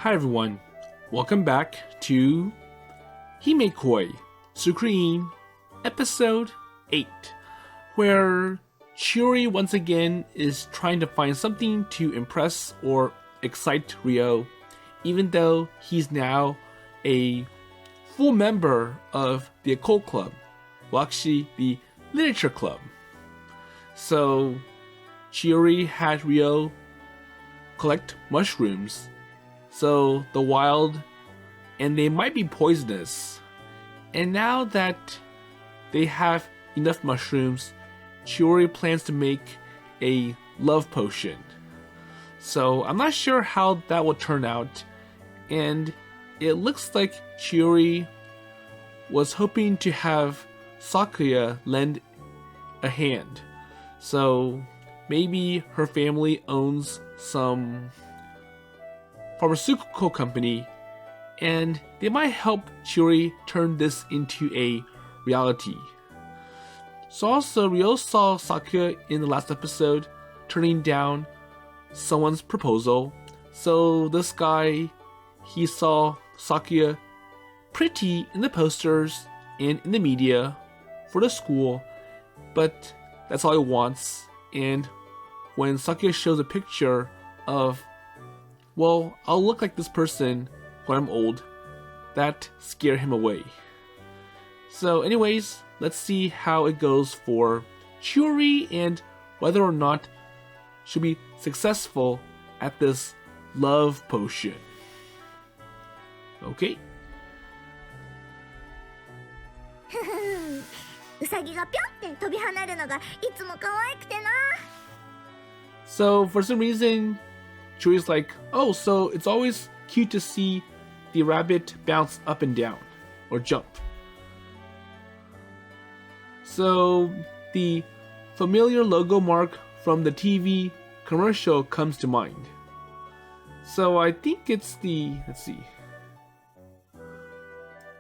Hi everyone, welcome back to Himekoi Sucreine, episode 8, where Chiyuri once again is trying to find something to impress or excite Ryo, even though he's now a full member of the occult club, well actually the literature club. So Chiyuri had Ryo collect mushrooms, so the wild, and they might be poisonous. And now that they have enough mushrooms, Chiyuri plans to make a love potion. So I'm not sure how that will turn out, and it looks like Chiyuri was hoping to have Sakuya lend a hand. So maybe her family owns some pharmaceutical company, and they might help Chiyuri turn this into a reality. So also, Ryo saw Sakuya in the last episode turning down someone's proposal. So this guy, he saw Sakuya pretty in the posters and in the media for the school, but that's all he wants. And when Sakuya shows a picture of, well, I'll look like this person when I'm old, that scared him away. So anyways, let's see how it goes for Chiyuri and whether or not she'll be successful at this love potion. Okay? うさぎがぴょんって飛び離るのがいつも可愛くてな。 So for some reason, Chiyuri's like, oh, so it's always cute to see the rabbit bounce up and down, or jump. So the familiar logo mark from the TV commercial comes to mind. So I think it's the, let's see.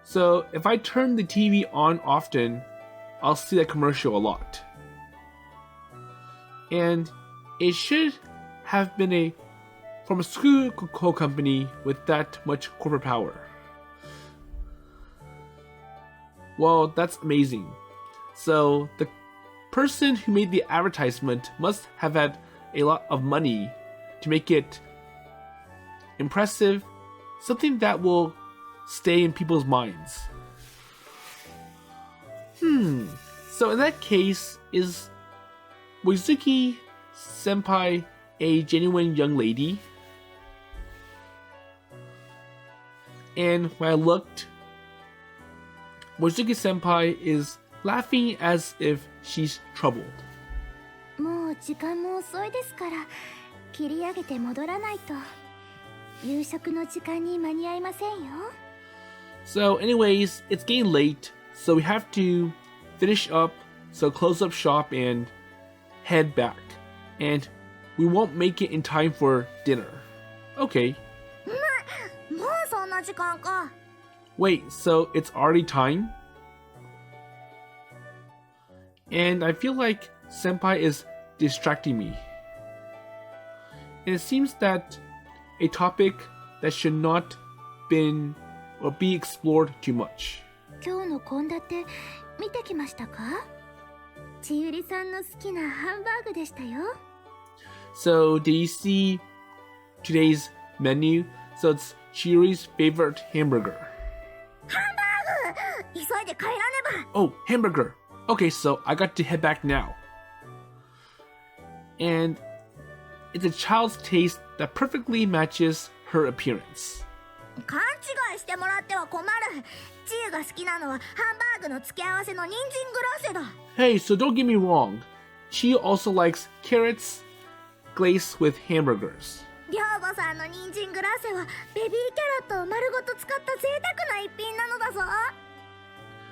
So if I turn the TV on often, I'll see that commercial a lot. And it should have been a pharmaceutical company with that much corporate power. Well, that's amazing. So the person who made the advertisement must have had a lot of money to make it impressive, something that will stay in people's minds. So in that case, is Mayuki senpai a genuine young lady? And when I looked, Mayuki senpai is laughing as if she's troubled. もう時間も遅いですから、切り上げて戻らないと夕食の時間に間に合いませんよ。 So anyways, it's getting late, so we have to finish up, so close up shop and head back. And we won't make it in time for dinner. Okay. もうそんな時間か。 Wait, so it's already time? And I feel like Senpai is distracting me. And it seems that a topic that should not been or be explored too much. 今日の献立見てきましたか？千百合さんの好きなハンバーグでしたよ。 So did you see today's menu? So it's Chiyuri's favorite hamburger. ハンバーグ！急いで帰らねば。 Oh, hamburger! Okay, so I got to head back now. And it's a child's taste that perfectly matches her appearance. 勘違いしてもらっては困る。チユが好きなのはハンバーグの付け合わせの人参グラッセだ。 Hey, so don't get me wrong. She also likes carrots glazed with hamburgers. 寮母さんの人参グラッセはベビーキャロットを丸ごと使った贅沢な一品なのだぞ。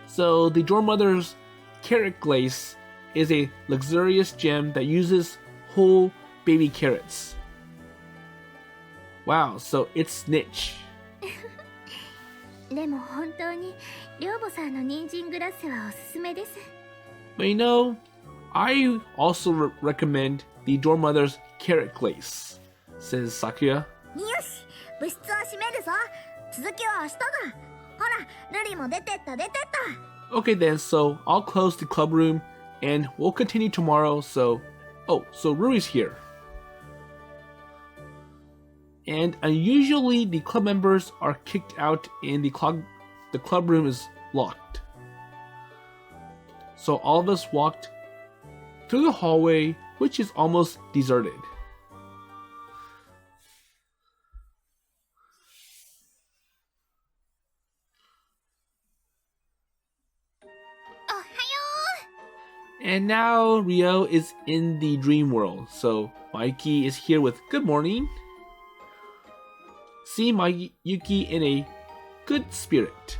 So the dorm mother's carrot glaze is a luxurious gem that uses whole baby carrots. Wow, so it's niche. でも本当に寮母さんの人参グラッセはおすすめです。 But you know, I also recommend the dorm mother's carrot glaze, says Sakuya. よし、部室を閉めるぞ。続きは明日だ。ほら、ルリも出てった。Okay then, so I'll close the club room and we'll continue tomorrow. So Ruri's here. And unusually, the club members are kicked out and the club room is locked. So all of us walked through the hallway, which is almost deserted. And now Ryo is in the dream world, so Mayuki is here with good morning. See Mayuki in a good spirit.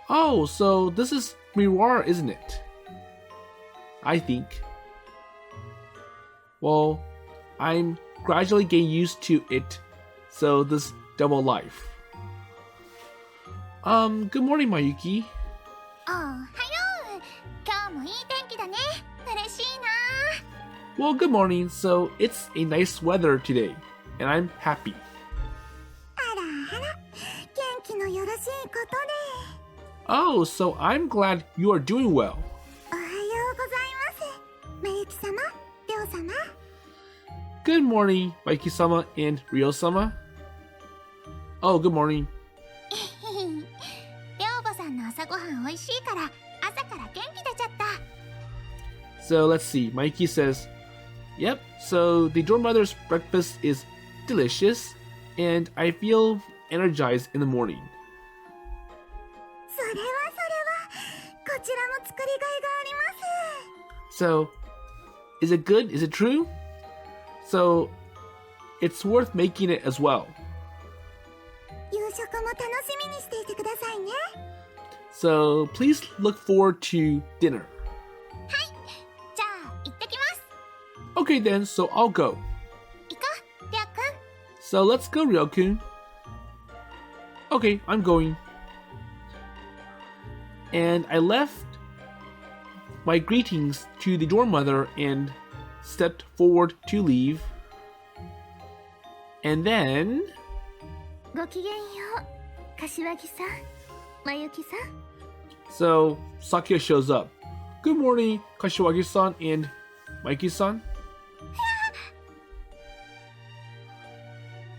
Oh, so this is Miroir, isn't it? I think. Well, I'm gradually getting used to it, so this double life. Good morning, Mayuki. Well, good morning. So it's a nice weather today, and I'm happy. Oh, so I'm glad you are doing well. Good morning, Mayuki-sama and Ryo-sama. Oh, good morning. So let's see. Mayuki says, yep, so the dorm mother's breakfast is delicious, and I feel energized in the morning. So, is it good? Is it true? So, it's worth making it as well. So, please look forward to dinner. Okay then, so I'll go. So let's go, Ryo-kun. Okay, I'm going. And I left my greetings to the dorm mother and stepped forward to leave. And then... So Sakuya shows up. Good morning, Kashiwagi-san and Mayuki-san.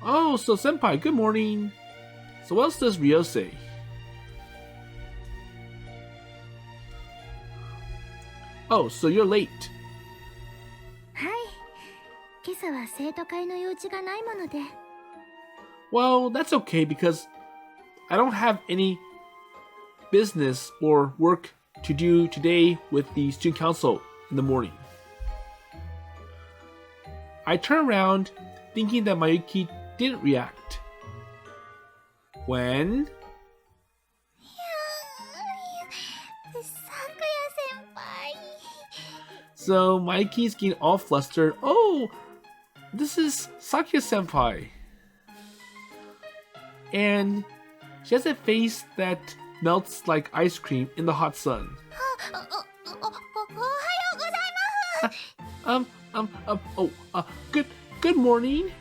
Oh, so senpai, good morning. So what else does Ryo say? Oh, so you're late. Well, that's okay because I don't have any business or work to do today with the student council in the morning. I turn around thinking that Mayuki didn't react. When... So Mayuki's getting all flustered. Oh, this is Sakuya-senpai. And she has a face that melts like ice cream in the hot sun. Good morning.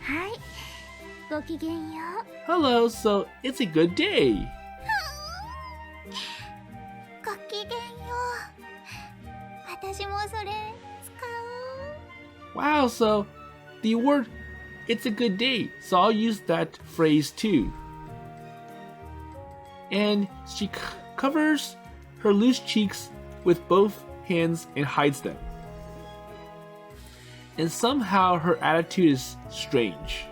Hello, so it's a good day. Wow, so the word it's a good day, so I'll use that phrase too. And she covers her loose cheeks with both hands and hides them. And somehow her attitude is strange.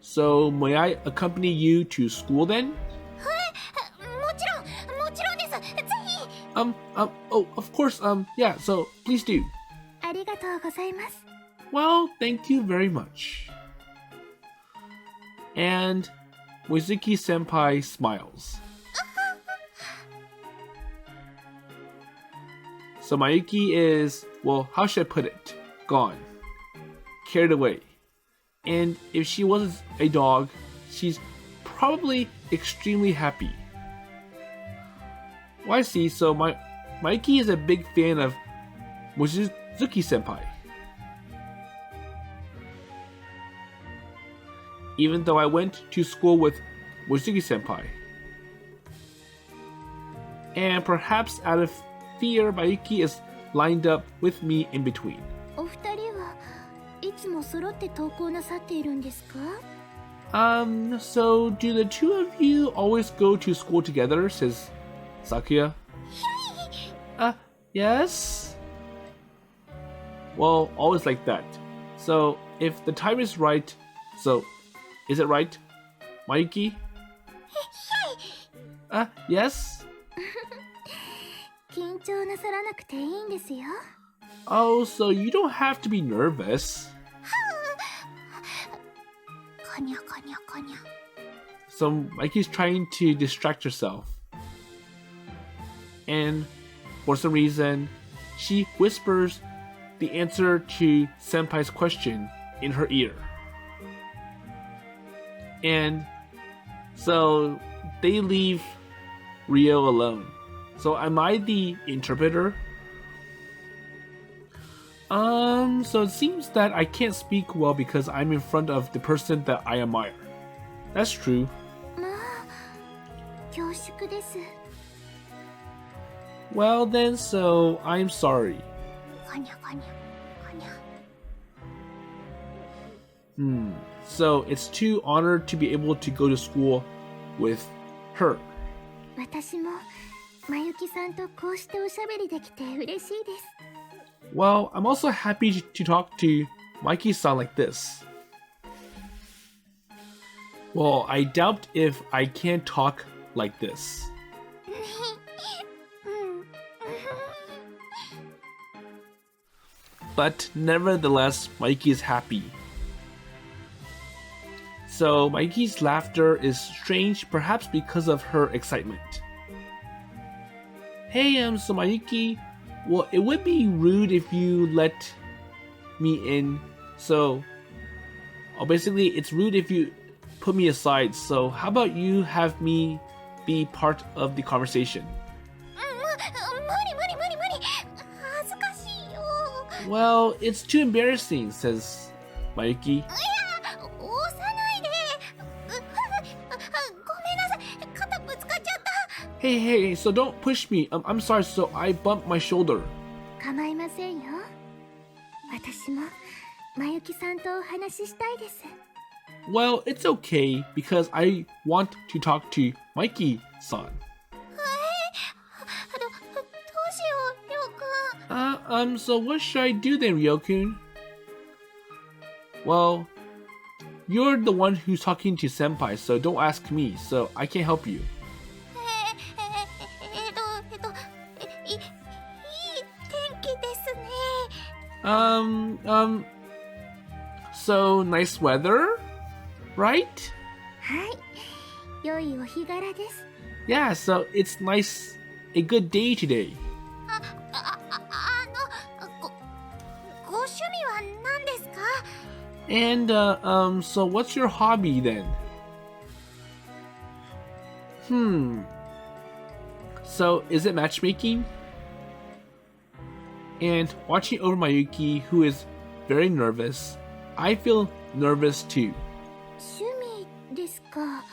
So may I accompany you to school then? Oh, of course, yeah, so please do. Well, thank you very much. And Mizuki-senpai smiles. So Mayuki is, well, how should I put it? Gone. Carried away. And if she was a dog, she's probably extremely happy. Well, I see, so Mayuki is a big fan of Mizuki-senpai. even though I went to school with Mochizuki-senpai. And perhaps out of fear, Mayuki is lined up with me in between. お二人はいつも揃って登校なさっているんですか？ So do the two of you always go to school together? Says Sakuya. Yes? Well, always like that. So if the time is right, so is it right, Mayuki? Yes? 緊張なさらなくていいんですよ。 Oh, so you don't have to be nervous. こにゃこにゃこにゃ。 So Mikey's trying to distract herself. And for some reason, she whispers the answer to Senpai's question in her ear. And so they leave Rio alone. So am I the interpreter? So it seems that I can't speak well because I'm in front of the person that I admire. That's true. まあ、恐縮です。 Well then, so I'm sorry. こにゃこにゃこにゃ。 So it's too honored to be able to go to school with her. 私もまゆきさんとこうしておしゃべりできて嬉しいです。 Well, I'm also happy to talk to Mikey-san like this. Well, I doubt if I can talk like this. But nevertheless, Mikey is happy. So Mikey's laughter is strange, perhaps because of her excitement. Hey, so Mayuki, well, it would be rude if you let me in. So, basically, it's rude if you put me aside. So, how about you have me be part of the conversation? 無理。恥ずかしいよ。 Well, it's too embarrassing, says Mayuki. いや、押さないで。ごめんなさい。肩ぶつかっちゃった。 Hey, so don't push me. I'm sorry, so I bumped my shoulder. 構いませんよ。私もまゆきさんとお話ししたいです。 Well, it's okay because I want to talk to Mikey-san. どうしよう、りょうくん。 So what should I do then, Ryokun? Well, you're the one who's talking to Senpai, so don't ask me, so I can't help you. いい天気ですね。 So nice weather, right? はい、良いお日柄です。 Yeah, so it's nice, a good day today. ご趣味は何ですか？ And, so what's your hobby then? So is it matchmaking? And watching over Mayuki, who is very nervous, I feel nervous too. 趣味ですか。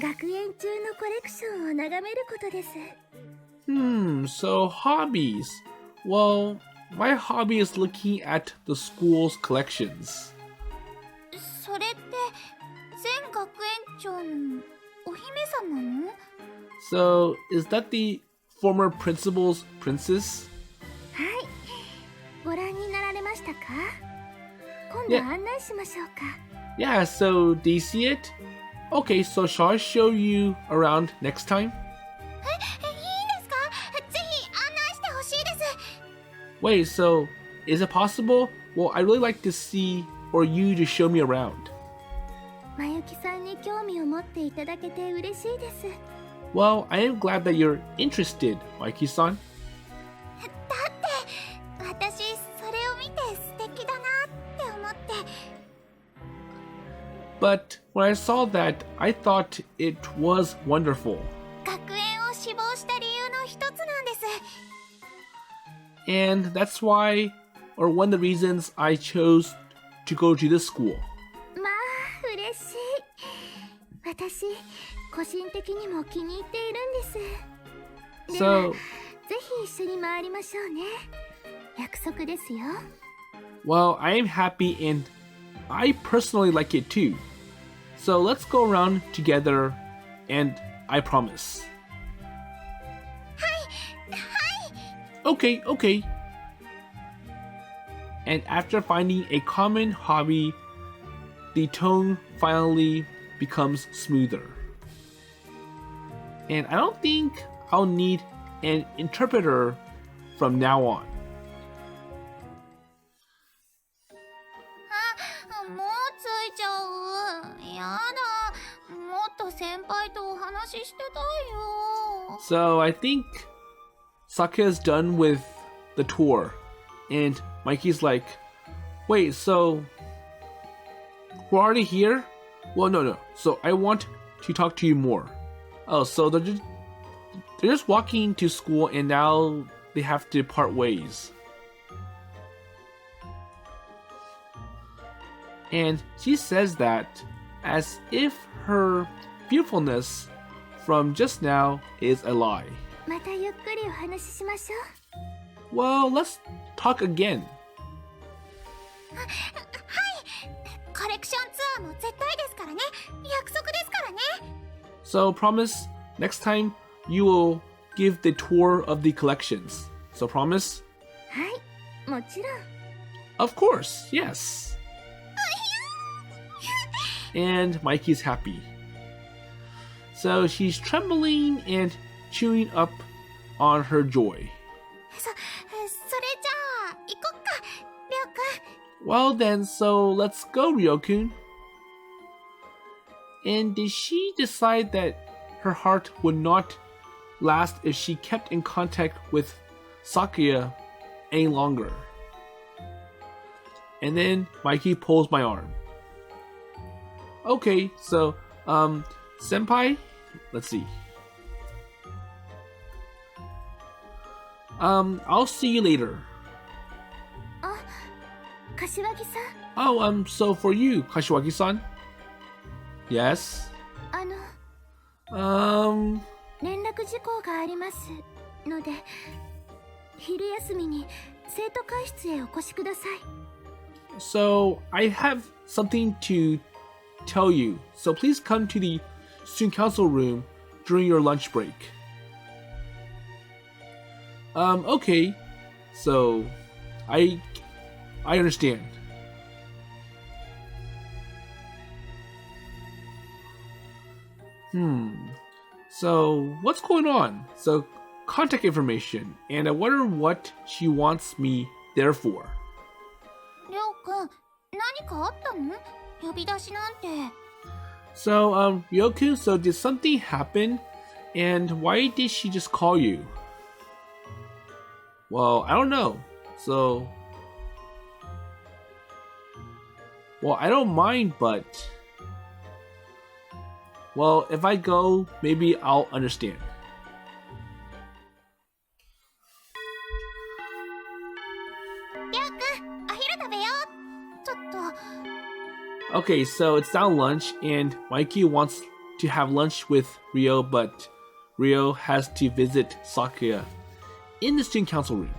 学園中のコレクションを眺めることです。 So hobbies. Well, my hobby is looking at the school's collections. それって前学園長のお姫様の？ So is that the former principal's princess? はい、ご覧になられましたか？今度 Yeah. 案内しましょうか。 Yeah, so do you see it? Okay, so shall I show you around next time? いいですか？ぜひ案内してほしいです。 Wait, so is it possible? Well, I really like to see or you to show me around. まゆきさんに興味を持っていただけて嬉しいです。 Well, I am glad that you're interested, Mikey-san. 私それを見て素敵だなって思って。 But when I saw that, I thought it was wonderful. 学園を志望した理由の一つなんです。 And that's why, or one of the reasons I chose to go to this school. まあ嬉私個人的にも気に入っているんです。で So, はぜひ一緒に回りましょうね。約束ですよ。 well, I am happy and I personally like it too. So let's go around together and I promise. Okay, okay. And after finding a common hobby, the tone finally becomes smoother. And I don't think I'll need an interpreter from now on. もうついちゃう。やだ。もっと先輩とお話ししてたいよ。 So I think Sakuya's done with the tour, and Mikey's like, wait, so we're already here? Well, no. So I want to talk to you more. Oh, so they're just walking to school, and now they have to part ways. And she says that as if her beautifulness from just now is a lie. またゆっくりお話ししましょう。 Well, let's talk again. コレクションツアーも絶対ですからね。約束ですからね。 So promise next time you will give the tour of the collections. So promise? はい、もちろん。 Of course, yes. And Mikey's happy. So she's trembling and chewing up on her joy. それじゃあ行こっか、りょうくん。 Well then, so let's go, Ryokun. And did she decide that her heart would not last if she kept in contact with Sakuya any longer? And then Mikey pulls my arm. Okay, so, senpai, let's see. I'll see you later. 柏木さん、 Oh, so for you, Kashiwagi-san? Yes? 連絡事項がありますので、昼休みに生徒会室へお越しください。 So, I have something to tell you. So please come to the student council room during your lunch break. Okay. So, I understand. So, what's going on? So, contact information, and I wonder what she wants me there for. りょうくん、何かあったの？呼び出しなんて。 So, Ryoku, so did something happen? And why did she just call you? Well, I don't know. So, well, I don't mind, but well, if I go, maybe I'll understand. りょうくん、お昼食べよう。ちょっと。 Okay, so it's now lunch, and Mikey wants to have lunch with Ryo, but Ryo has to visit Sakuya in the student council room.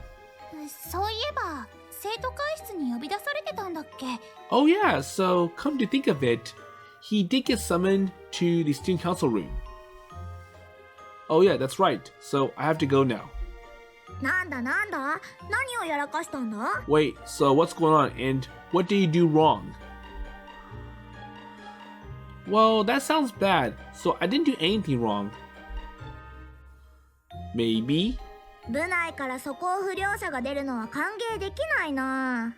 そういえば、生徒会室に呼び出されてたんだっけ？ Oh yeah, so come to think of it, he did get summoned to the student council room. Oh yeah, that's right. So I have to go now. なんだ何をやらかしたんだ？ Wait, so what's going on, and what did you do wrong? Well, that sounds bad. So I didn't do anything wrong. Maybe? 部内から素行不良者が出るのは歓迎できないな。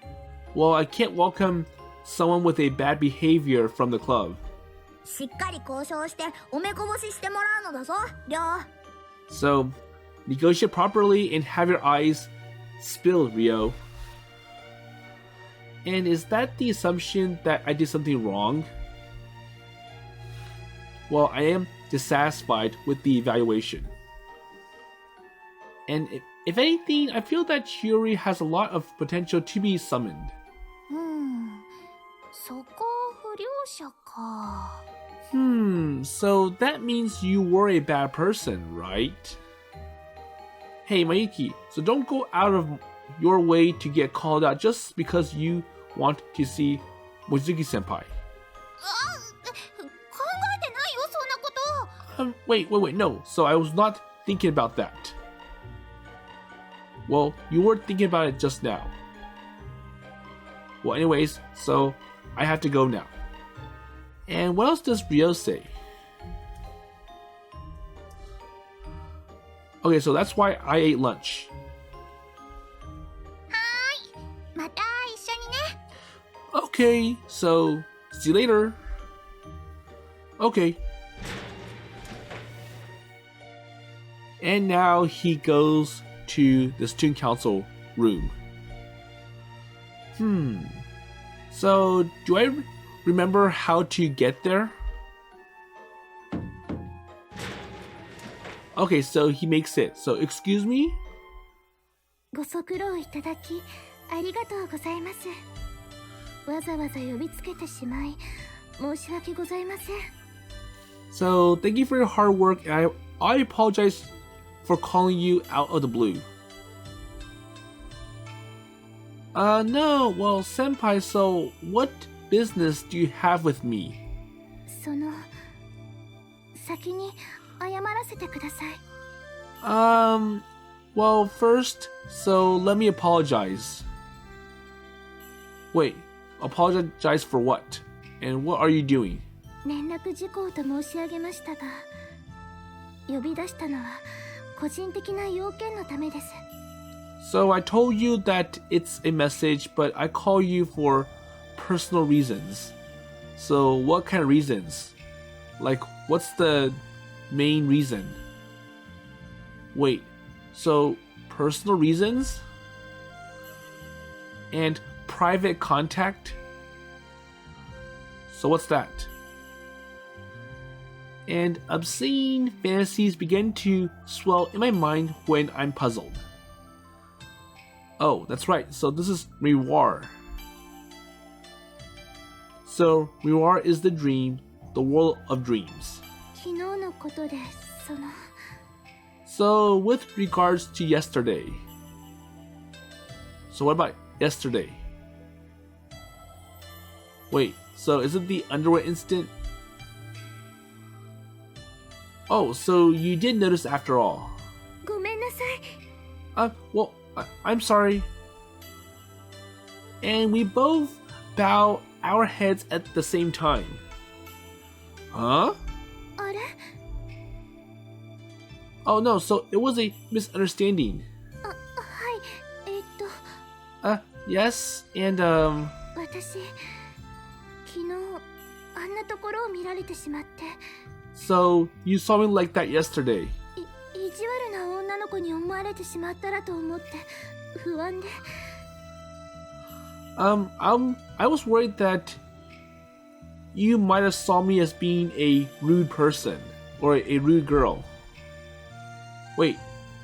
Well, I can't welcome someone with a bad behavior from the club. しっかり交渉しておめこぼししてもらうのだぞ、りょう。 So, negotiate properly and have your eyes spill, Ryo. And is that the assumption that I did something wrong? Well, I am dissatisfied with the evaluation. And if anything, I feel that Chiyuri has a lot of potential to be summoned. 素行不良者か。So that means you were a bad person, right? Hey, Mayuki, so don't go out of your way to get called out just because you want to see Mochizuki-senpai. 考えてないよ、そんなこと。Wait, no. So I was not thinking about that. Well, you were thinking about it just now. Well, anyways, so I have to go now. And what else does Ryo say? Okay, so that's why I ate lunch. はーい、また一緒にね。Okay, so see you later. Okay. And now he goes to the student council room. So do I remember how to get there? Okay, so he makes it. So excuse me? ご足労いただき、ありがとうございます。わざわざ呼びつけてしまい、申し訳ございません。So thank you for your hard work, and I apologize for calling you out of the blue. No, well, senpai, so what business do you have with me? その、先に謝らせてください。Well, first, so let me apologize. Wait, apologize for what? And what are you doing? 連絡事項と申し上げましたが、呼び出したのは個人的な要件のためです。So I told you that it's a message, but I call you for personal reasons. So what kind of reasons? Like, what's the main reason? Wait, so personal reasons? And private contact? So what's that? And obscene fantasies begin to swell in my mind when I'm puzzled. Oh, that's right. So this is Miroir. So Miroir is the dream, the world of dreams. 昨日のことで、その。So with regards to yesterday. So what about yesterday? Wait, so is it the underwear incident? Oh, so you did notice after all. ごめんなさい。Well, I'm sorry. And we both bow our heads at the same time. Huh? あれ？ Oh no, so it was a misunderstanding. はい、Yes, and 私、昨日、あんなところを見られてしまって。So you saw me like that yesterday. 意地悪な女の子に思われてしまったらと思って不安で。I was worried that you might have saw me as being a rude person or a rude girl. Wait,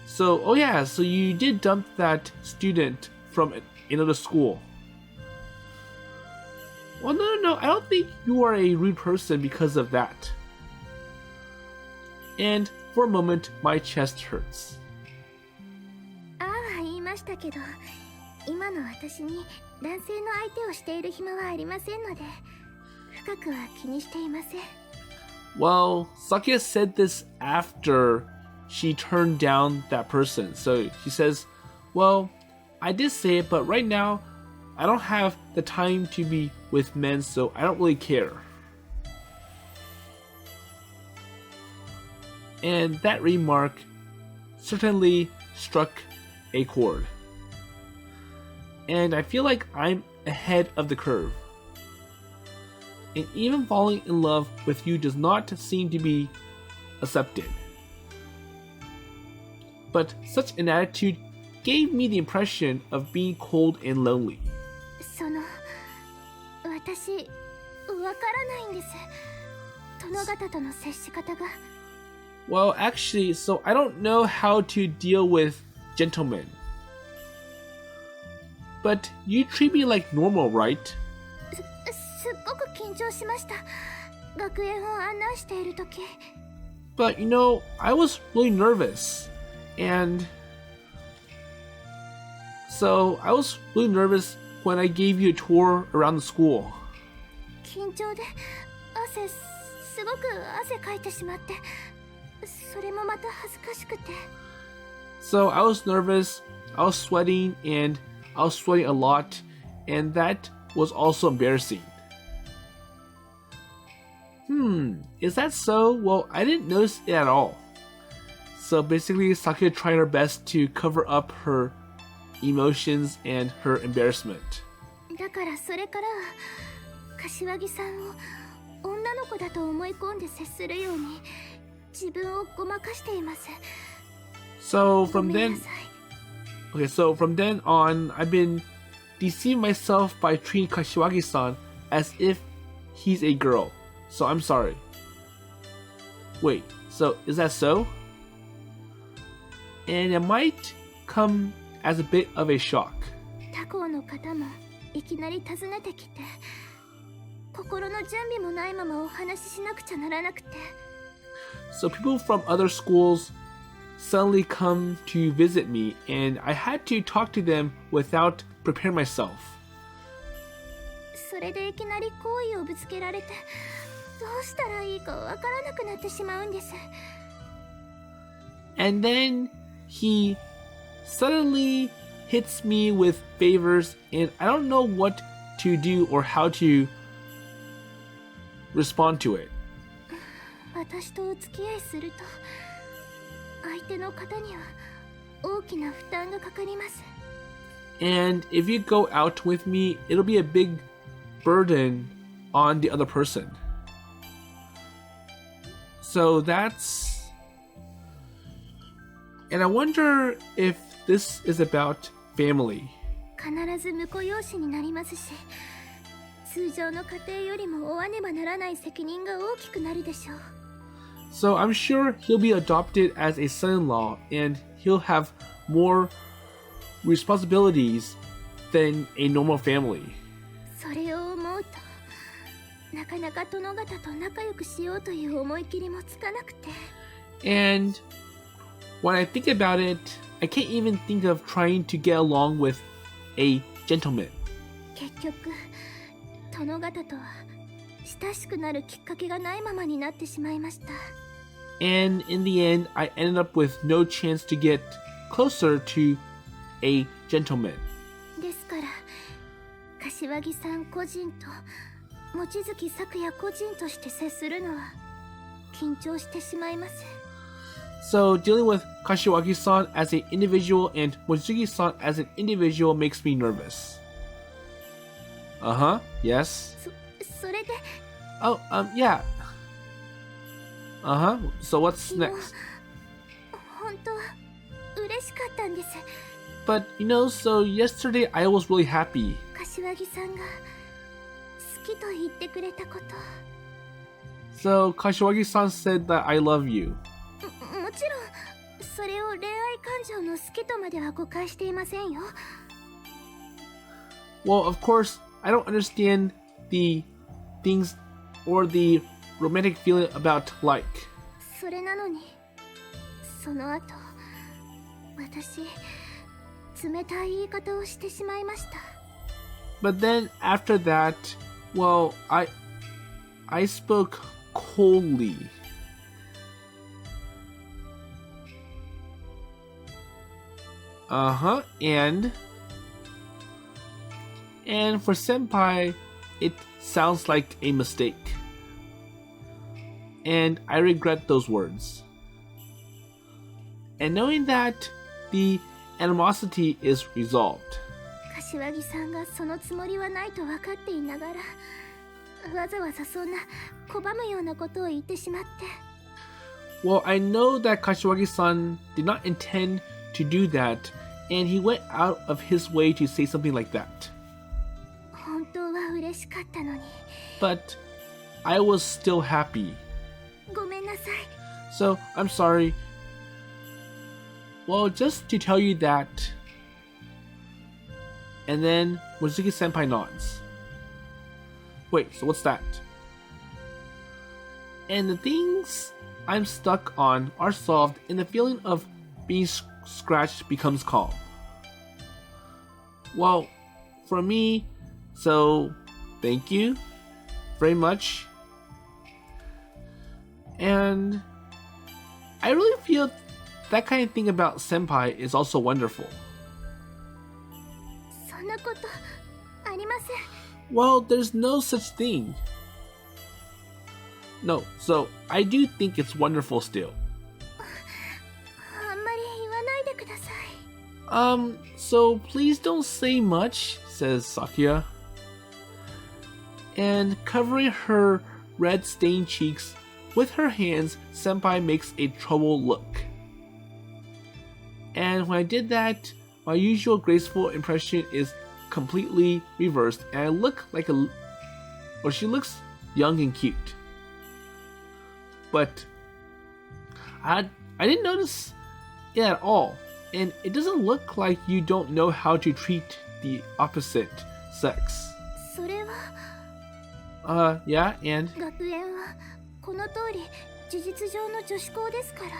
so oh yeah, so you did dump that student from another school. Well, no, I don't think you are a rude person because of that. And for a moment, my chest hurts. ああは言いましたけど、今の私に男性の相手をしている暇はありませんので、深くは気にしていません。Well, Sakuya said this after she turned down that person. So she says, well, I did say it, but right now, I don't have the time to be with men, so I don't really care. And that remark certainly struck a chord. And I feel like I'm ahead of the curve. And even falling in love with you does not seem to be accepted. But such an attitude gave me the impression of being cold and lonely. その、私、わからないんです。殿方との接し方が。Well, actually, so I don't know how to deal with gentlemen. But you treat me like normal, right? すっごく緊張しました。学園を案内しているとき。But I was really nervous. And so I was really nervous when I gave you a tour around the school. 緊張ですごく汗かいてしまって、それもまた恥ずかしくて。So I was nervous, I was sweating, and I was sweating a lot, and that was also embarrassing. Is that so? Well, I didn't notice it at all. So basically, Sakuya tried her best to cover up her emotions and her embarrassment. だからそれから柏木さんを女の子だと思い込んで接するように自分をごまかしています。 So ご from めん then, なさい。 so from then on, I've been deceiving myself by treating Kashiwagi-san as if he's a girl. So I'm sorry. Wait, so is that so? And it might come as a bit of a shock. 他校の方もいきなり訪ねてきて、心の準備もないままお話ししなくちゃならなくて。 So people from other schools suddenly come to visit me, and I had to talk to them without preparing myself. それでいきなり好意をぶつけられて、どうしたらいいかわからなくなってしまうんです。 And then he suddenly hits me with favors, and I don't know what to do or how to respond to it. 私とお付き合いすると、相手の方には大きな負担がかかります。 And if you go out with me, it'll be a big burden on the other person. So that's... And I wonder if this is about family. 必ず婿養子になりますし、通常の家庭よりも負わねばならない責任が大きくなるでしょう。 So I'm sure he'll be adopted as a son-in-law, and he'll have more responsibilities than a normal family. それを思うと、なかなか殿方と仲良くしようという思い切りもつかなくて。 And when I think about it, I can't even think of trying to get along with a gentleman. 結局、殿方とは親しくなるきっかけがないままになってしまいました。 And in the end, I ended up with no chance to get closer to a gentleman. ですから、柏木さん個人と望月咲也個人として接するのは緊張してしまいます。 So dealing with Kashiwagi-san as an individual and Mochizuki-san as an individual makes me nervous. Uh-huh, yes. それで、 Oh, yeah. Uh-huh, so what's 昨日 next? 本当は嬉しかったんです。 But, so yesterday I was really happy. 柏木さんが好きと言ってくれたこと。 So Kashiwagi-san said that I love you. もちろん、それを恋愛感情の好きとまでは誤解していませんよ。 Well, of course, I don't understand the things or the romantic feeling about like. それなのに、その後、私、冷たい言い方をしてしまいました。 But then after that, well, I spoke coldly. Uh-huh, and for senpai, it sounds like a mistake. And I regret those words. And knowing that the animosity is resolved. 柏木さんがそのつもりはないと分かっていながら、わざわざそんな拒むようなことを言ってしまって。 Well, I know that Kashiwagi-san did not intend to do that, and he went out of his way to say something like that. 本当は嬉しかったのに。 But I was still happy. ごめんなさい。 So, I'm sorry. Well, just to tell you that. And then Mochizuki-senpai nods. Wait, so what's that? and the things I'm stuck on are solved, and the feeling of being scratched becomes calm. Well, for me, so thank you very much. And I really feel that kind of thing about senpai is also wonderful. そんなことありません。 Well, there's no such thing. No, so I do think it's wonderful still. あんまり言わないでください。So please don't say much, says Sakuya. And covering her red stained cheeks with her hands, Senpai makes a troubled look. And when I did that, my usual graceful impression is completely reversed, and I look like she looks young and cute. But I didn't notice it at all, and it doesn't look like you don't know how to treat the opposite sex. それは Yeah, and 学園はこの通り事実上の女子校ですから。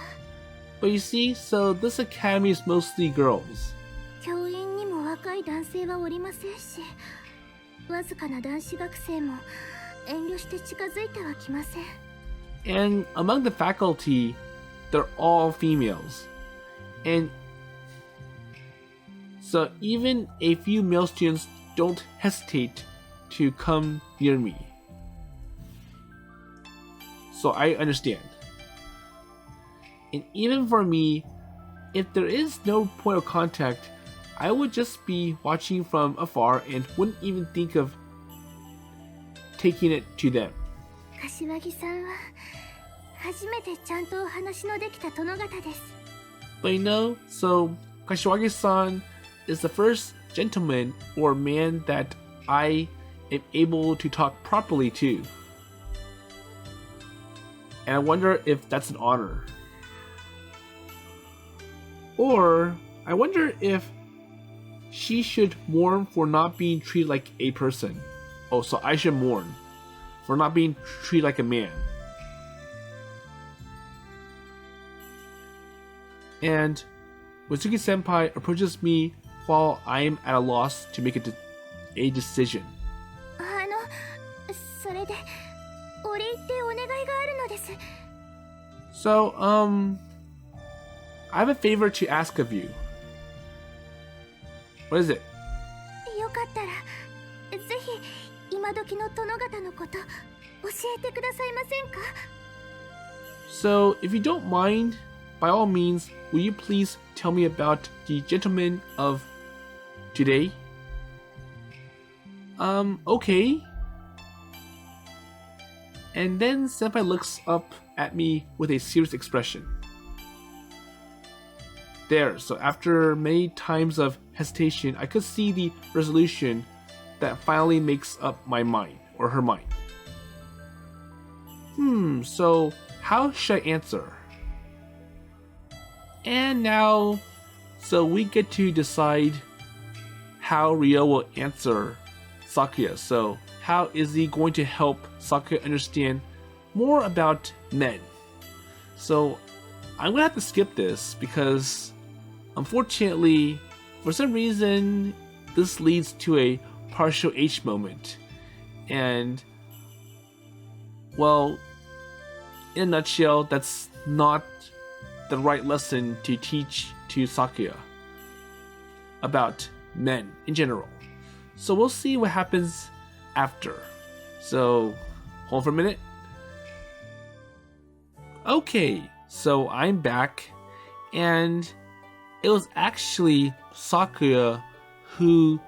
but you see, so this academy is mostly girls. 教員にも若い男性はおりませんし、わずかな男子学生も遠慮して近づいてはきません。 And among the faculty, they're all females. And so even a few male students don't hesitate to come near me. So I understand. And even for me, if there is no point of contact, I would just be watching from afar and wouldn't even think of taking it to them. 柏木さんは初めてちゃんとお話のできた殿方です。 But you know, so Kashiwagi-san is the first gentleman or man that I am able to talk properly to. And I wonder if that's an honor. Or I wonder if she should mourn for not being treated like a person. Oh, so I should mourn for not being treated like a man. And Mitsuki Senpai approaches me while I am at a loss to make a decision. それで折り入ってお願いがあるのです。 So, I have a favor to ask of you. What is it? よかったらぜひ今時の殿方のこと教えてくださいませんか？ So, if you don't mind, by all means, will you please tell me about the gentleman of today? Okay. And then Senpai looks up at me with a serious expression. There, so after many times of hesitation, I could see the resolution that finally makes up my mind, or her mind. So how should I answer? And now, so we get to decide how Ryo will answer Sakuya. So how is he going to help Sakuya understand more about men? So I'm gonna have to skip this because unfortunately, for some reason, this leads to a partial H moment. And well, in a nutshell, that's not the right lesson to teach to Sakuya about men in general. So we'll see what happens after. So hold for a minute. Okay, so I'm back, and it was actually Sakuya who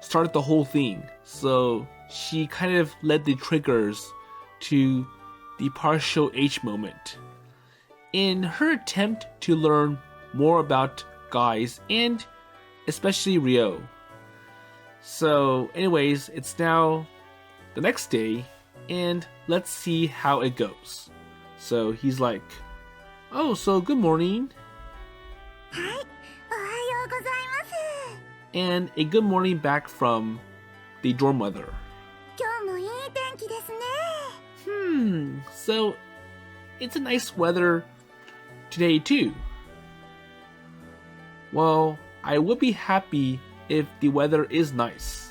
started the whole thing. So she kind of led the triggers to the partial H moment in her attempt to learn more about guys and especially Ryo. So anyways, it's now the next day and let's see how it goes. So he's like, oh, so good morning. And a good morning back from the dorm mother. So it's a nice weather today too. Well, I would be happy if the weather is nice.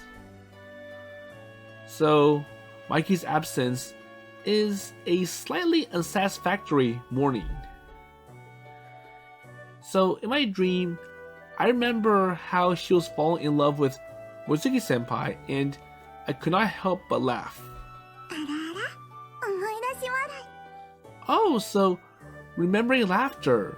So, Mikey's absence is a slightly unsatisfactory morning. So, in my dream, I remember how she was falling in love with Mozuki senpai, and I could not help but laugh. Oh, so remembering laughter.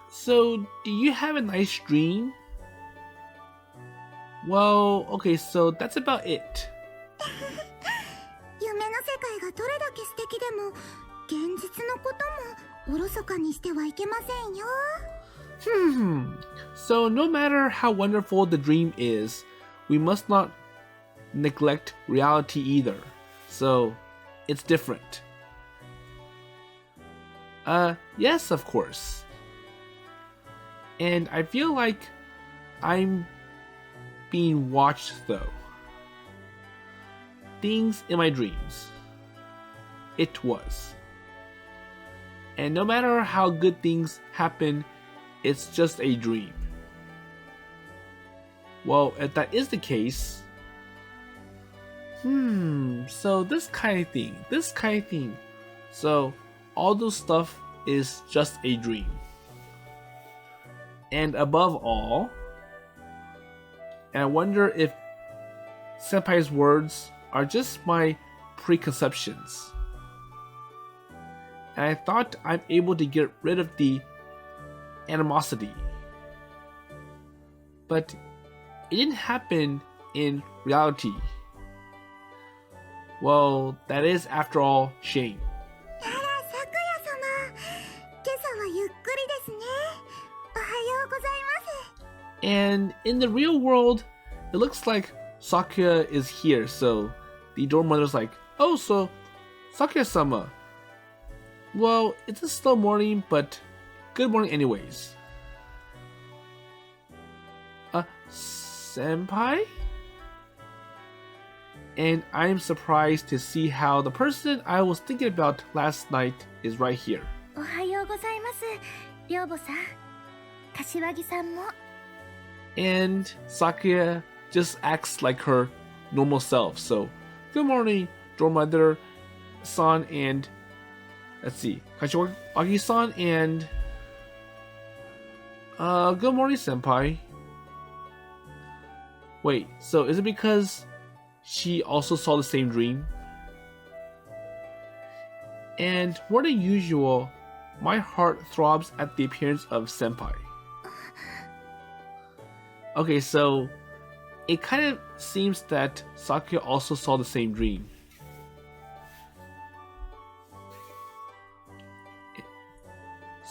So do you have a nice dream? Well, okay, so that's about it. So no matter how wonderful the dream is, we must not neglect reality either. So it's different. Yes, of course. And I feel like I'm being watched though. Things in my dreams. It was. And no matter how good things happen, it's just a dream. Well, if that is the case, so this kind of thing. So all those stuff is just a dream. And above all, and I wonder if Senpai's words are just my preconceptions. And I thought I'm able to get rid of the animosity. But it didn't happen in reality. Well, that is, after all, shame. And in the real world, it looks like Sakuya is here, so the dorm mother's like, oh, so Sakuya-sama. Well, it's a slow morning, but good morning anyways. Senpai? And I'm surprised to see how the person I was thinking about last night is right here. And Sakuya just acts like her normal self. So, good morning, dorm mother-san, and let's see, Kashiwagi-san, and good morning, senpai. Wait, so is it because she also saw the same dream? And more than usual, my heart throbs at the appearance of senpai. Okay, so it kind of seems that Sakuya also saw the same dream.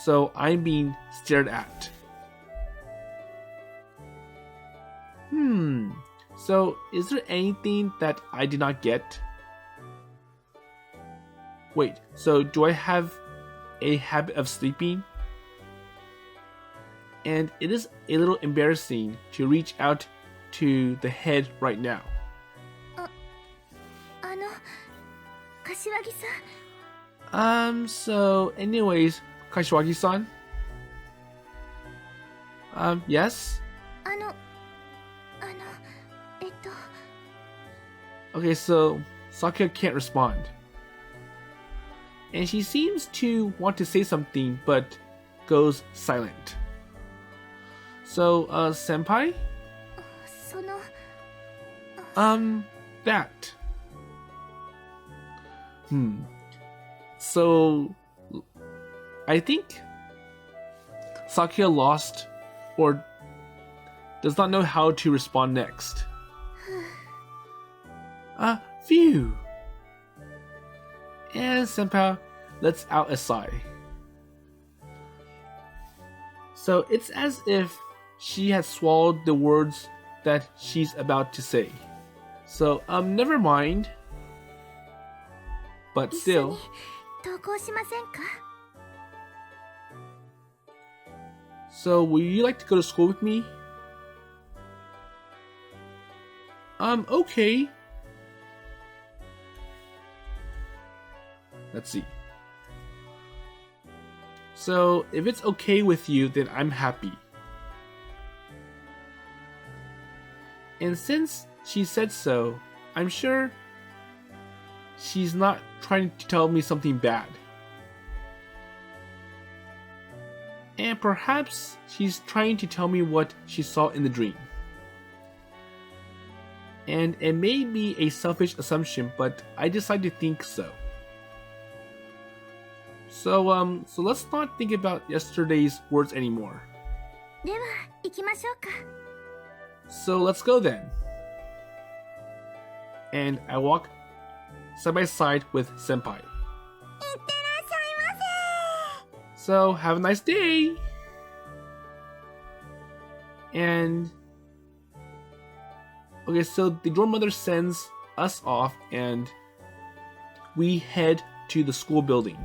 So I'm being stared at. So is there anything that I did not get? Wait, so do I have a habit of sleeping? And it is a little embarrassing to reach out to the head right now. So anyways, Kashiwagi-san? Yes? Okay, so Sakuya can't respond. And she seems to want to say something, but goes silent. So, senpai? That. So, I think Sakuya lost or does not know how to respond next. Phew. And senpai lets out a sigh. So it's as if she has swallowed the words that she's about to say. So, never mind. But still. So, would you like to go to school with me? Okay. Let's see. So, if it's okay with you, then I'm happy. And since she said so, I'm sure she's not trying to tell me something bad. And perhaps she's trying to tell me what she saw in the dream. And it may be a selfish assumption, but I decide to think so. So let's not think about yesterday's words anymore. では行きましょうか。 So let's go then. And I walk side by side with Senpai. いってらっしゃいませ。 So have a nice day. And okay, so the dorm mother sends us off and we head to the school building.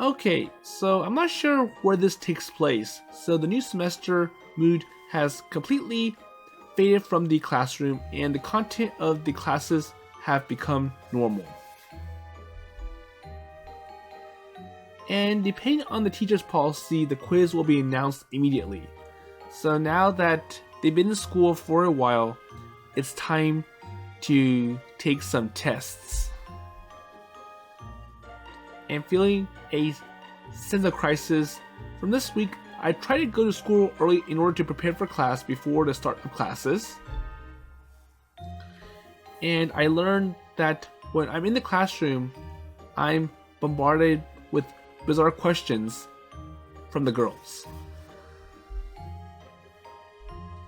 Okay, so I'm not sure where this takes place. So the new semester mood has completely faded from the classroom and the content of the classes have become normal. And depending on the teacher's policy, the quiz will be announced immediately. So now that they've been in school for a while, it's time to take some tests. And feeling a sense of crisis, from this week, I try to go to school early in order to prepare for class before the start of classes. And I learned that when I'm in the classroom, I'm bombarded with bizarre questions from the girls.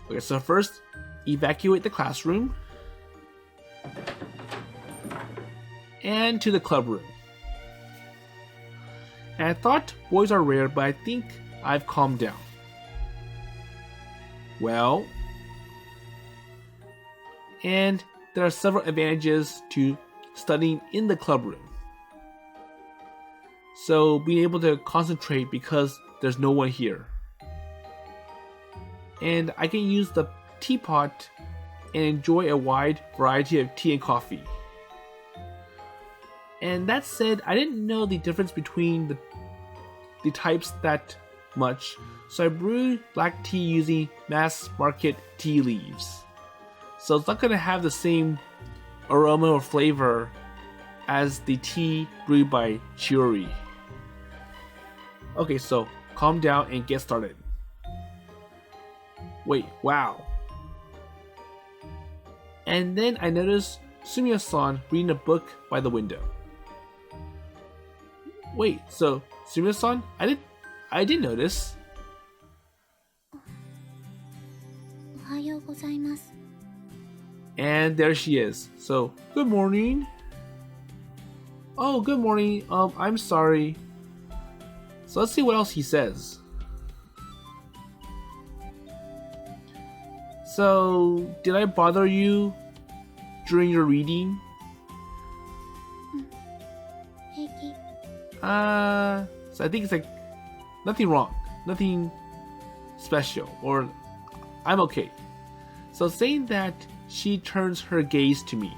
Okay, so first, evacuate the classroom and to the clubroom. And I thought boys are rare, but I think I've calmed down. Well, and there are several advantages to studying in the clubroom. So being able to concentrate because there's no one here. And I can use the teapot and enjoy a wide variety of tea and coffee. And that said, I didn't know the difference between the types that much, so I brewed black tea using mass market tea leaves. So it's not going to have the same aroma or flavor as the tea brewed by Chiyuri. Okay, so calm down and get started. Wait, wow. And then I noticed Sumiya-san reading a book by the window. Wait, so Sumiya-san? I didn't notice. おはようございます。 And there she is. So, good morning. Oh, good morning. I'm sorry. So let's see what else he says. So, did I bother you during your reading? 平気。 So I think it's like nothing wrong, nothing special, or I'm okay. So saying that, she turns her gaze to me,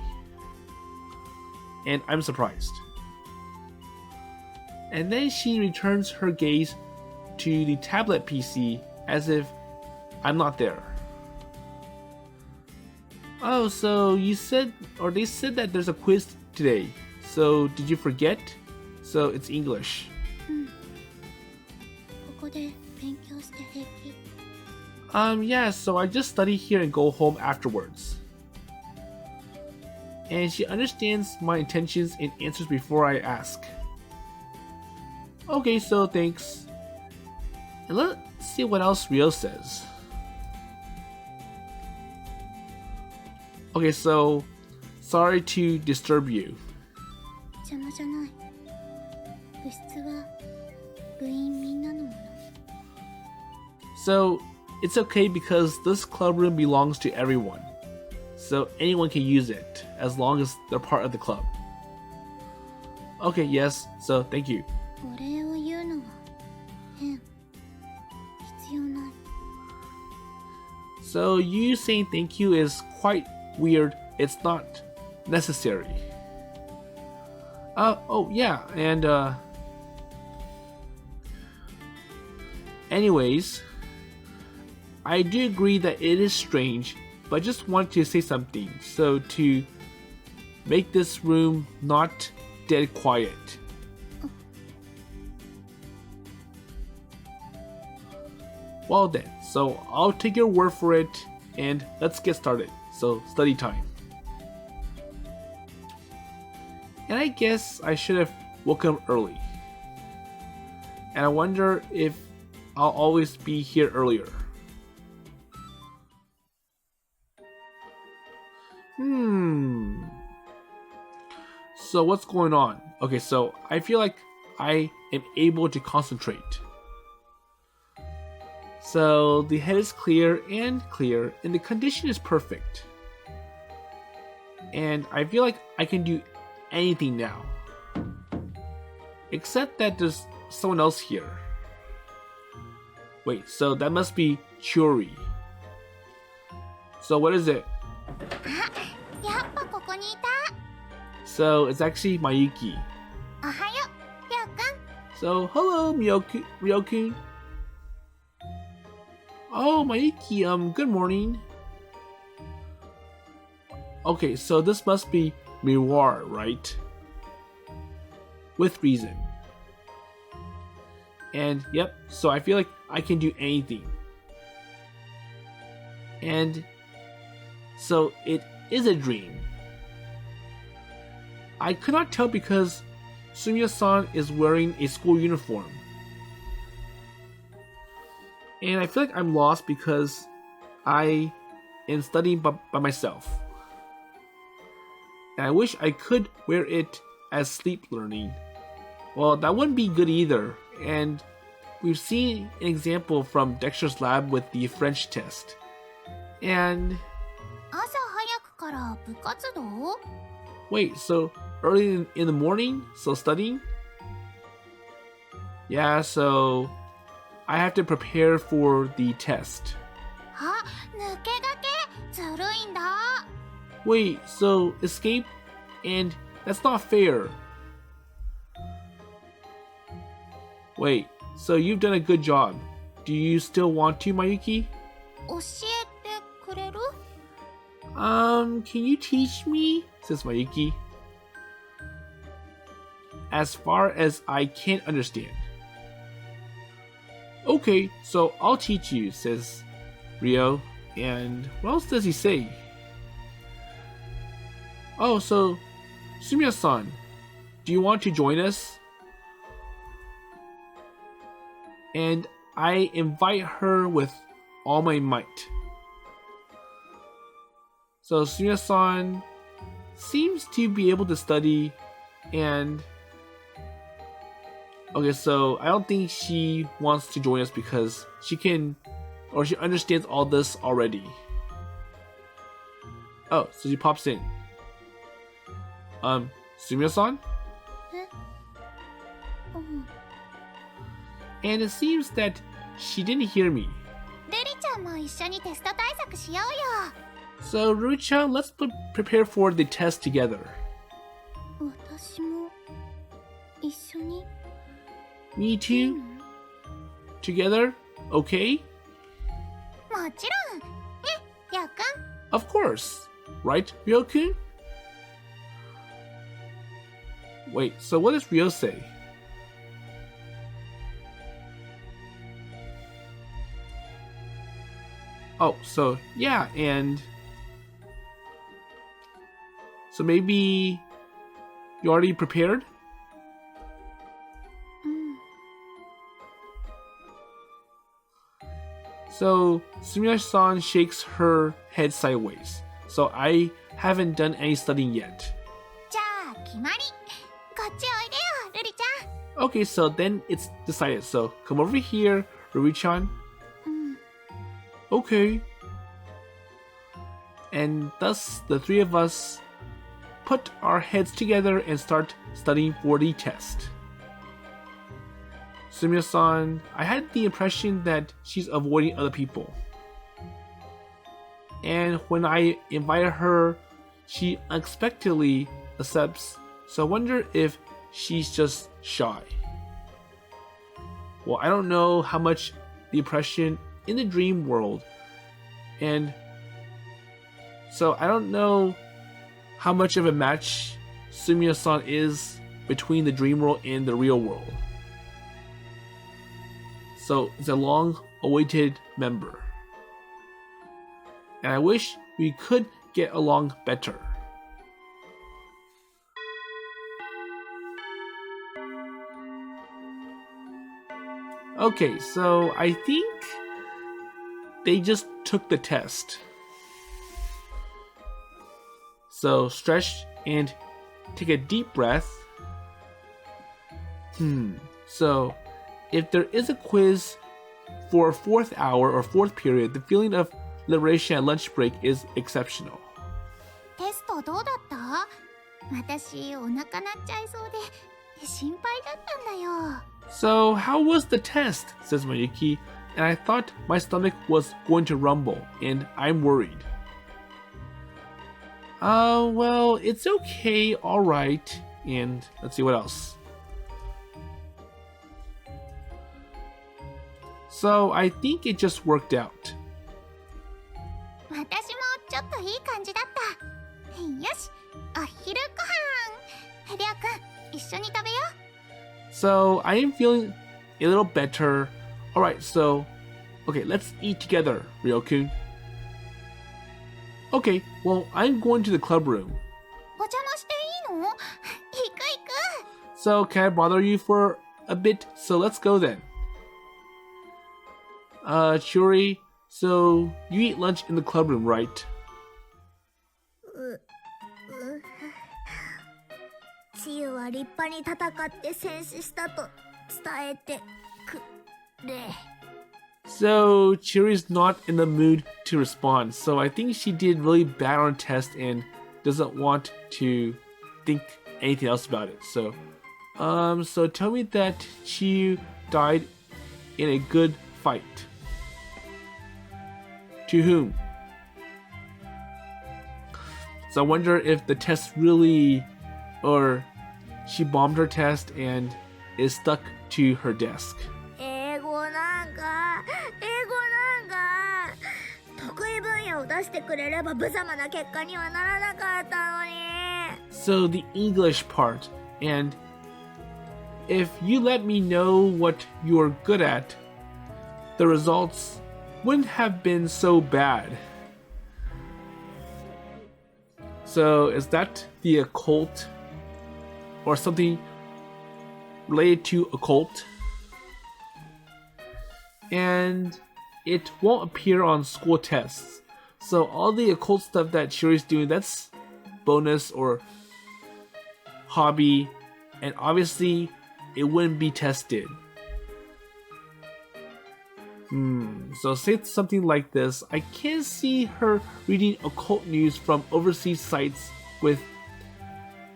and I'm surprised. And then she returns her gaze to the tablet PC as if I'm not there. Oh, so you said, or they said that there's a quiz today. So did you forget? So it's English. ここで勉強して平気。 Yeah, so I just study here and go home afterwards. And she understands my intentions and answers before I ask. Okay, so thanks. And let's see what else Ryo says. Okay, so sorry to disturb you. 邪魔じゃない。部室は部員みんなのもの。 So it's okay because this clubroom belongs to everyone. So anyone can use it as long as they're part of the club. Okay, yes, so thank you. お礼を言うのは変。必要ない。So you saying thank you is quite weird. It's not necessary. Oh yeah, and anyways, I do agree that it is strange, but I just want to say something. So to make this room not dead quiet. Well then, so I'll take your word for it and let's get started. So study time. And I guess I should have woken up early. And I wonder if I'll always be here earlier. So what's going on? Okay, so I feel like I am able to concentrate. So the head is clear, and the condition is perfect. And I feel like I can do anything now. Except that there's someone else here. Wait, so that must be Chiyuri. So what is it? So it's actually Mayuki. So hello, Ryokun. Oh, Mayuki, good morning. Okay, so this must be Miroir, right? With reason. And yep, so I feel like I can do anything. And so it is a dream. I could not tell because Sumiya-san is wearing a school uniform. And I feel like I'm lost because I am studying by myself. And I wish I could wear it as sleep learning. Well, that wouldn't be good either. And we've seen an example from Dexter's lab with the French test. And wait, so early in the morning, so studying? Yeah, so I have to prepare for the test. Wait, so escape? And that's not fair. Wait, so you've done a good job. Do you still want to, Mayuki? Can you teach me? Says Mayuki. As far as I can't understand. Okay, so I'll teach you, says Ryo. And what else does he say? Oh, so Sumiya-san, do you want to join us? And I invite her with all my might. So Sumiya-san seems to be able to study, and okay, so I don't think she wants to join us because she can, or she understands all this already. Oh, so she pops in. Sumiya-san? And it seems that she didn't hear me. So, Ruri-chan, let's prepare for the test together. Me too? Together? Okay? Of course. Right, Ryokun? Wait, so what does Ryo say? Oh, so yeah, and so maybe you already prepared? So Sumiya-san shakes her head sideways. So I haven't done any studying yet. Okay, so then it's decided. So come over here, Ruri-chan. Okay. And thus the three of us put our heads together and start studying for the test. Sumiya-san, I had the impression that she's avoiding other people. and when I invited her, she unexpectedly accepts. So I wonder if she's just shy. Well, I don't know how much the impression in the dream world, and so I don't know how much of a match Sumiya-san is between the dream world and the real world. So it's a long-awaited member. And I wish we could get along better. Okay, so I think they just took the test. So stretch and take a deep breath. So if there is a quiz for a 4th hour or 4th period, the feeling of liberation at lunch break is exceptional. テストどうだった？私お腹鳴っちゃいそうで心配だったんだよ。So how was the test? Says Mayuki, and I thought my stomach was going to rumble, and I'm worried. Well, it's okay, alright, and let's see what else. So I think it just worked out. 私もちょっといい感じだった。よし、お昼ご飯。りょうくん、一緒に食べよう。So I am feeling a little better. Alright, so okay, let's eat together, Ryokun. Okay, well, I'm going to the club room. お邪魔していいの？行く行く。So can I bother you for a bit? So let's go then. Chiyuri, so you eat lunch in the club room, right? 千代は立派に戦って戦死したと伝えてくれ。So Chiyuri's not in the mood to respond, so I think she did really bad on a test and doesn't want to think anything else about it. So tell me that Chiyu died in a good fight. To whom? So I wonder if the test really, or she bombed her test and is stuck to her desk. 英語なんか得意分野を出してくれれば無様な結果にはならなかったのに。So the English part, and if you let me know what you're good at, the results wouldn't have been so bad. So is that the occult or something related to occult? And it won't appear on school tests. So all the occult stuff that Chiyuri's doing, that's bonus or hobby, and obviously it wouldn't be tested. So say something like this. I can't see her reading occult news from overseas sites with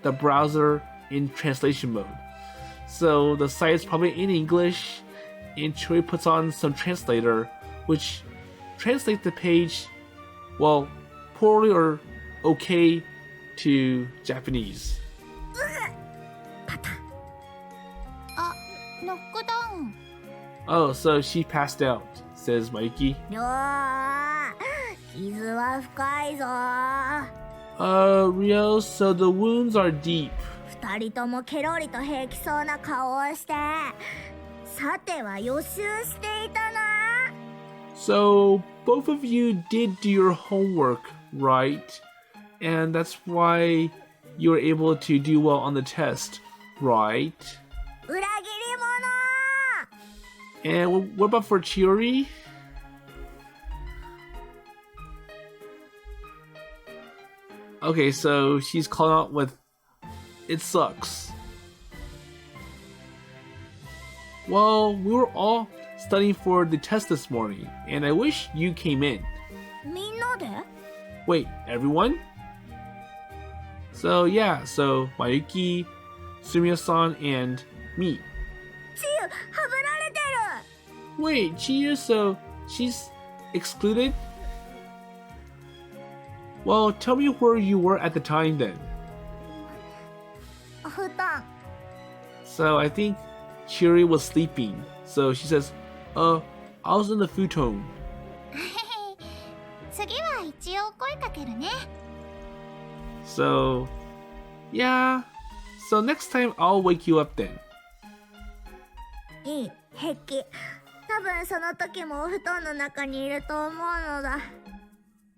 the browser in translation mode. So the site is probably in English, and Chiyuri puts on some translator, which translates the page, well, poorly or okay to Japanese. あ、ノックダウン。Oh, so she passed out, says Mayuki. 傷は深いぞ。Rio, so the wounds are deep. 二人ともケロリと平気そうな顔をして、さては予習していたな。So both of you did do your homework, right? And that's why you were able to do well on the test, right? 裏切り者。 And what about for Chiyuri? Okay, so she's calling out with, "It sucks." Well, we were all studying for the test this morning, and I wish you came in. みんなで？ Wait, everyone? So yeah, so Mayuki, Sumiya-san, and me. チユ、はぶられてる。 Wait, Chiyu, so she's excluded? Well, tell me where you were at the time then. お布団 So I think Chiyuri was sleeping. So she says, I was in the futon. 次は一応声かけるね So, yeah. So next time I'll wake you up then. いい平気多分その時もお布団の中にいると思うのだ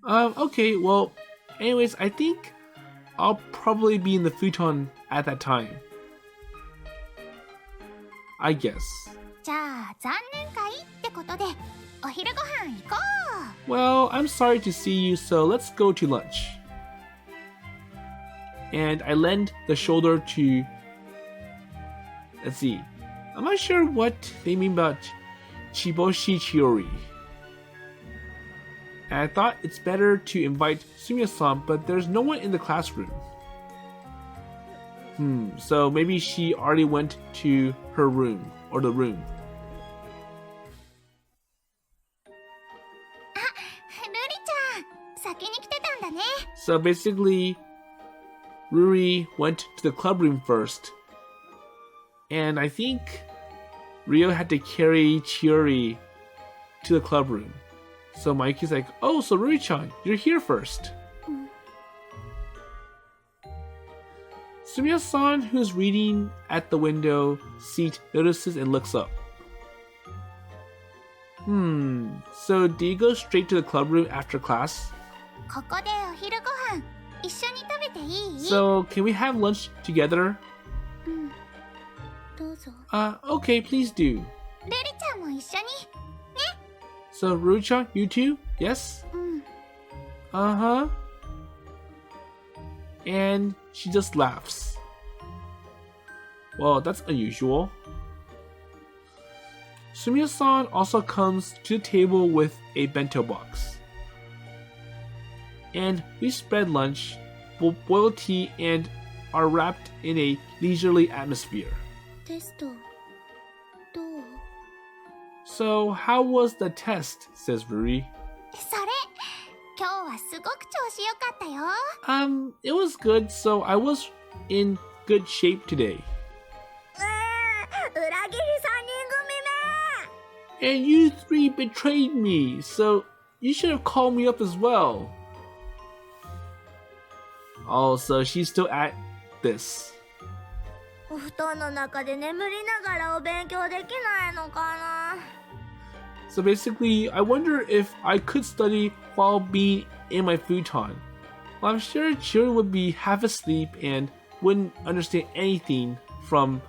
Okay, well, anyways, I think I'll probably be in the futon at that time. I guess. じゃあ残念会ってことでお昼ご飯行こ Well, I'm sorry to see you, so let's go to lunch. And I lend the shoulder to... Let's see. I'm not sure what they mean about Chiboshi Chiyuri. And I thought it's better to invite Sumiya-san, but there's no one in the classroom. So maybe she already went to her room, or the room. うルリちゃん先に来てたんだね So basically, Ruri went to the clubroom first. And I think Ryo had to carry Chiyuri to the clubroom. So Mayuki's like, oh, so Ruri-chan, you're here first. Sumiya-san, who's reading at the window seat, notices and looks up. So do you go straight to the clubroom after class? ここでお昼ご飯一緒に食べていい So can we have lunch together? どうぞ Okay, please do. ルリちゃんも一緒に So Ruri-chan, you too? Yes? うん Uh-huh. And she just laughs. Well, that's unusual. Sumiya-san also comes to the table with a bento box. And we spread lunch, boil tea, and are wrapped in a leisurely atmosphere. テストどう So, how was the test? Says Ruri. それ今日はすごく調子良かったよ It was good, so I was in good shape today. 裏切り3人組 And you three betrayed me, so you should have called me up as well. Oh, so she's still at this. 目お布団の中で眠りながらお勉強できないのかな So basically, I wonder if I could study while being in my futon. Well, I'm sure Chiyuri would be half asleep and wouldn't understand anything from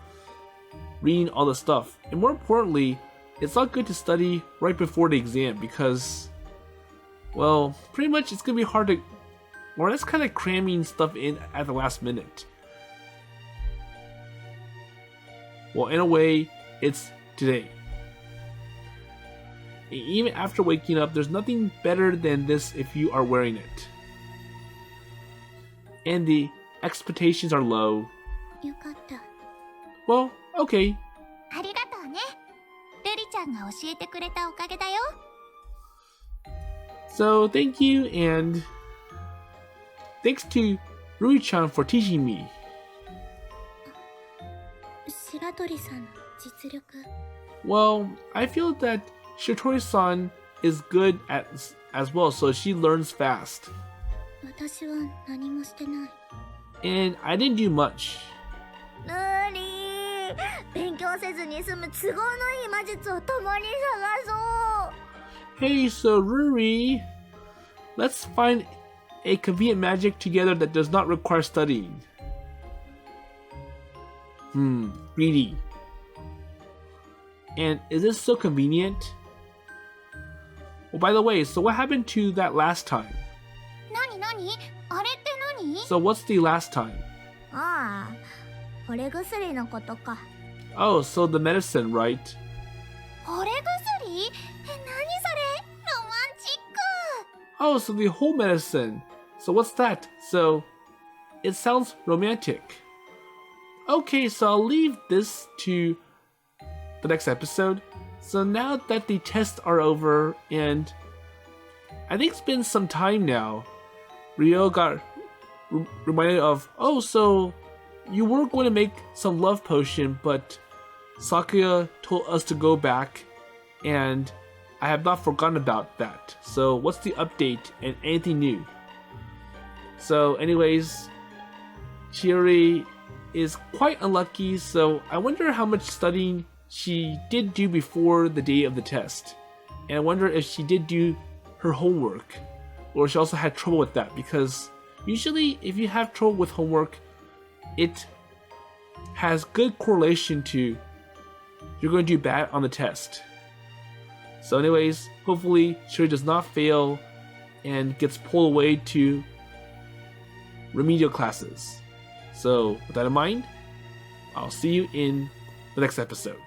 reading all the stuff. And more importantly, it's not good to study right before the exam because, well, pretty much it's gonna be hard to, or that's kind of cramming stuff in at the last minute. Well, in a way, it's today. Even after waking up, there's nothing better than this if you are wearing it. And the expectations are low. よかった Well, okay. ありがとうねルリちゃんが教えてくれたおかげだよ So thank you, and thanks to Rui-chan for teaching me. 白鳥さんの実力 Well, I feel that Shitori-san is good as well, so she learns fast. 私は何もしてない And I didn't do much. ルリ勉強せずに済む都合のいい魔術を共に探そう Hey, so Ruri, let's find a convenient magic together that does not require studying. Greedy. And is this so convenient? Well, by the way, so what happened to that last time? 何あれって何 So what's the last time? ああ惚れ薬のことか Oh, so the medicine, right? 惚れ薬何それロマンチック Oh, so the whole medicine. So what's that? So it sounds romantic. Okay, so I'll leave this to the next episode. So now that the tests are over, and I think it's been some time now, Rio got reminded of, oh, so you were going to make some love potion, but Sakuya told us to go back, and I have not forgotten about that. So what's the update and anything new? So anyways, Chiyuri is quite unlucky, so I wonder how much studying she did do before the day of the test. And I wonder if she did do her homework, or she also had trouble with that, because usually if you have trouble with homework, it has good correlation to you're going to do bad on the test. So anyways, hopefully Chiyuri does not fail and gets pulled away to remedial classes. So with that in mind, I'll see you in the next episode.